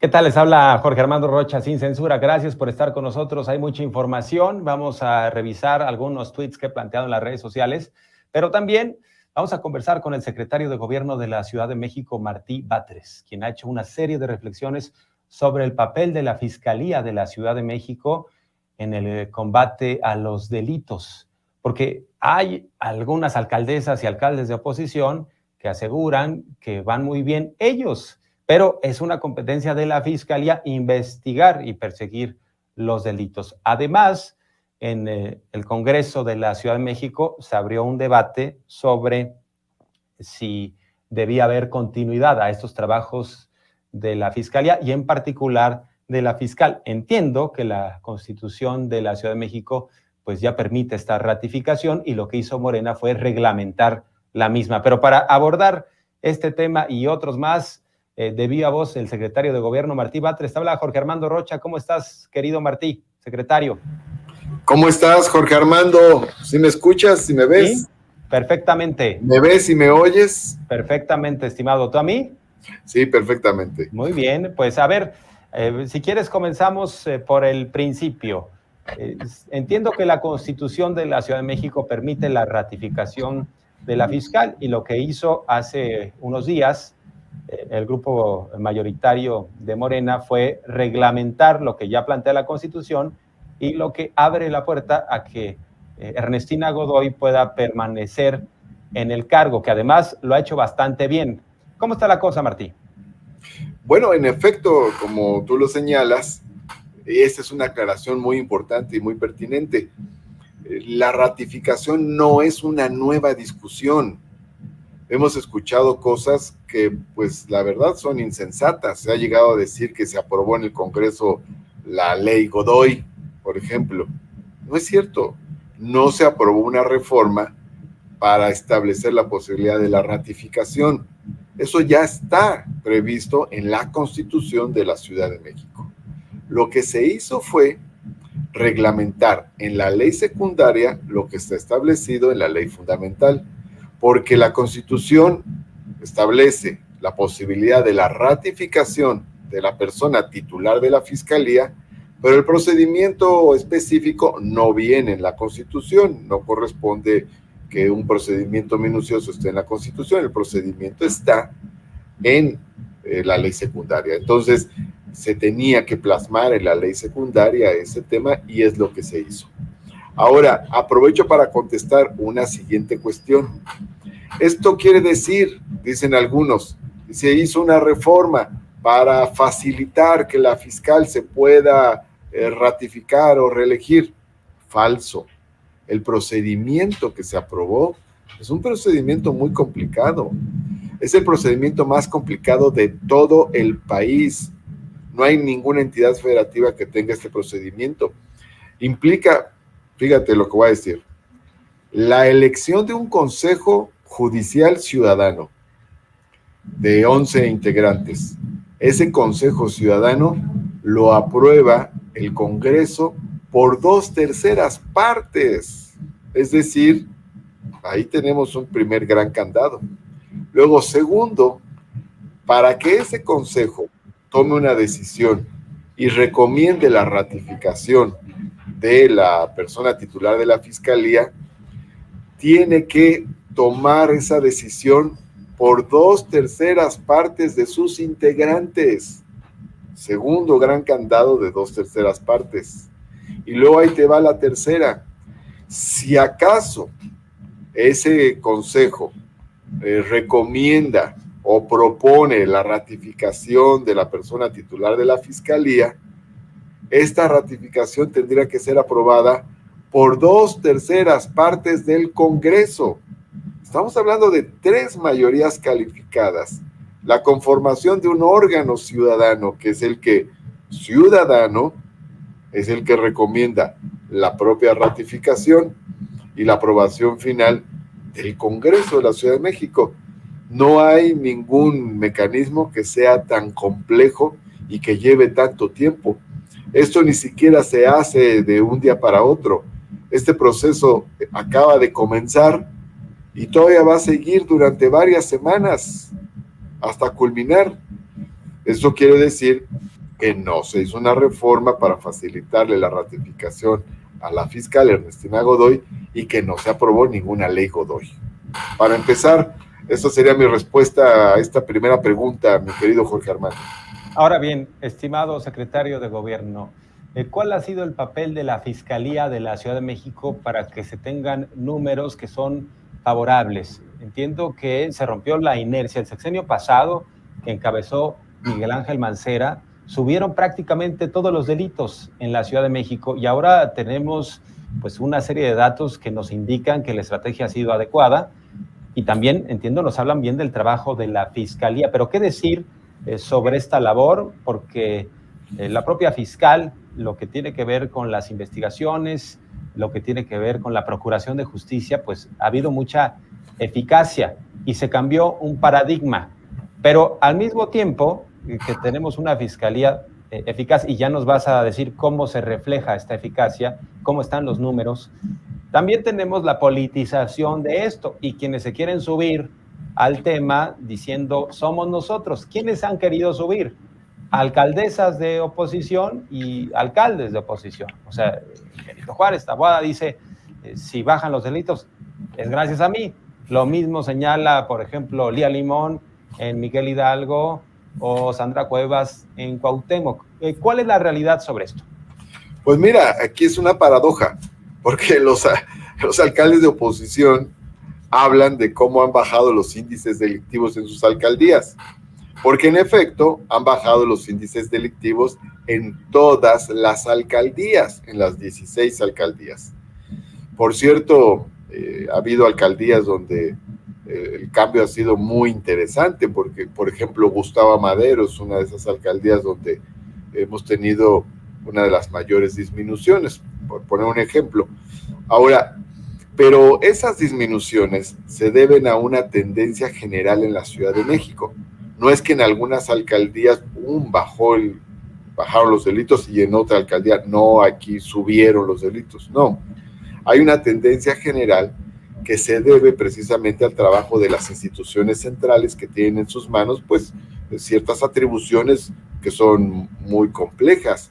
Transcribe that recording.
¿Qué tal? Les habla Jorge Armando Rocha sin censura. Gracias por estar con nosotros. Hay mucha información. Vamos a revisar algunos tweets que he planteado en las redes sociales, pero también vamos a conversar con el secretario de Gobierno de la Ciudad de México, Martí Batres, quien ha hecho una serie de reflexiones sobre el papel de la Fiscalía de la Ciudad de México en el combate a los delitos, porque hay algunas alcaldesas y alcaldes de oposición que aseguran que van muy bien ellos, pero es una competencia de la Fiscalía investigar y perseguir los delitos. Además, en el Congreso de la Ciudad de México se abrió un debate sobre si debía haber continuidad a estos trabajos de la Fiscalía y en particular de la fiscal. Entiendo que la Constitución de la Ciudad de México pues ya permite esta ratificación y lo que hizo Morena fue reglamentar la misma. Pero para abordar este tema y otros más, de viva voz, el secretario de Gobierno, Martí Batres. Habla Jorge Armando Rocha. ¿Cómo estás, querido Martí, secretario? ¿Cómo estás, Jorge Armando? ¿Sí me escuchas? ¿Sí me ves? ¿Sí? Perfectamente. ¿Me ves y me oyes? Perfectamente, estimado. ¿Tú a mí? Sí, perfectamente. Muy bien, pues a ver, si quieres comenzamos por el principio. Entiendo que la Constitución de la Ciudad de México permite la ratificación de la fiscal y lo que hizo hace unos días el grupo mayoritario de Morena fue reglamentar lo que ya plantea la Constitución y lo que abre la puerta a que Ernestina Godoy pueda permanecer en el cargo, que además lo ha hecho bastante bien. ¿Cómo está la cosa, Martí? Bueno, en efecto, como tú lo señalas, esta es una aclaración muy importante y muy pertinente. La ratificación no es una nueva discusión. Hemos escuchado cosas que, pues, la verdad son insensatas. Se ha llegado a decir que se aprobó en el Congreso la ley Godoy, por ejemplo. No es cierto. No se aprobó una reforma para establecer la posibilidad de la ratificación. Eso ya está previsto en la Constitución de la Ciudad de México. Lo que se hizo fue reglamentar en la ley secundaria lo que está establecido en la ley fundamental, porque la Constitución establece la posibilidad de la ratificación de la persona titular de la Fiscalía, pero el procedimiento específico no viene en la Constitución, no corresponde que un procedimiento minucioso esté en la Constitución, el procedimiento está en la ley secundaria. Entonces, se tenía que plasmar en la ley secundaria ese tema y es lo que se hizo. Ahora, aprovecho para contestar una siguiente cuestión. Esto quiere decir, dicen algunos, se hizo una reforma para facilitar que la fiscal se pueda ratificar o reelegir. Falso. El procedimiento que se aprobó es un procedimiento muy complicado. Es el procedimiento más complicado de todo el país. No hay ninguna entidad federativa que tenga este procedimiento. Implica, fíjate lo que voy a decir, la elección de un consejo judicial ciudadano de 11 integrantes. Ese consejo ciudadano lo aprueba el Congreso por 2/3 partes. Es decir, ahí tenemos un primer gran candado. Luego, segundo, para que ese consejo tome una decisión y recomiende la ratificación de la persona titular de la Fiscalía, tiene que tomar esa decisión por 2/3 partes de sus integrantes. Segundo gran candado de 2/3 partes. Y luego ahí te va la tercera. Si acaso ese consejo recomienda o propone la ratificación de la persona titular de la Fiscalía, esta ratificación tendría que ser aprobada por 2/3 partes del Congreso. Estamos hablando de 3 mayorías calificadas. La conformación de un órgano ciudadano, que es el que recomienda la propia ratificación y la aprobación final del Congreso de la Ciudad de México. No hay ningún mecanismo que sea tan complejo y que lleve tanto tiempo. Esto ni siquiera se hace de un día para otro. Este proceso acaba de comenzar y todavía va a seguir durante varias semanas hasta culminar. Eso quiere decir que no se hizo una reforma para facilitarle la ratificación a la fiscal Ernestina Godoy y que no se aprobó ninguna ley Godoy. Para empezar, esa sería mi respuesta a esta primera pregunta, mi querido Jorge Armando. Ahora bien, estimado secretario de Gobierno, ¿cuál ha sido el papel de la Fiscalía de la Ciudad de México para que se tengan números que son favorables? Entiendo que se rompió la inercia. El sexenio pasado, que encabezó Miguel Ángel Mancera, subieron prácticamente todos los delitos en la Ciudad de México y ahora tenemos pues una serie de datos que nos indican que la estrategia ha sido adecuada y también, entiendo, nos hablan bien del trabajo de la Fiscalía. Pero ¿qué decir sobre esta labor? Porque la propia fiscal, lo que tiene que ver con las investigaciones, lo que tiene que ver con la procuración de justicia, pues ha habido mucha eficacia y se cambió un paradigma. Pero al mismo tiempo que tenemos una fiscalía eficaz, y ya nos vas a decir cómo se refleja esta eficacia, cómo están los números, también tenemos la politización de esto y quienes se quieren subir al tema diciendo somos nosotros. ¿Quiénes han querido subir? Alcaldesas de oposición y alcaldes de oposición. O sea, Benito Juárez Taboada dice, si bajan los delitos es gracias a mí. Lo mismo señala, por ejemplo, Lía Limón en Miguel Hidalgo o Sandra Cuevas en Cuauhtémoc. ¿Cuál es la realidad sobre esto? Pues mira, aquí es una paradoja, porque los alcaldes de oposición hablan de cómo han bajado los índices delictivos en sus alcaldías, porque en efecto han bajado los índices delictivos en todas las alcaldías, en las 16 alcaldías. Por cierto, ha habido alcaldías donde el cambio ha sido muy interesante, porque, por ejemplo, Gustavo Madero es una de esas alcaldías donde hemos tenido una de las mayores disminuciones, por poner un ejemplo. Ahora, pero esas disminuciones se deben a una tendencia general en la Ciudad de México. No es que en algunas alcaldías bajaron los delitos y en otra alcaldía no, aquí subieron los delitos. No, hay una tendencia general que se debe precisamente al trabajo de las instituciones centrales que tienen en sus manos, pues, ciertas atribuciones que son muy complejas.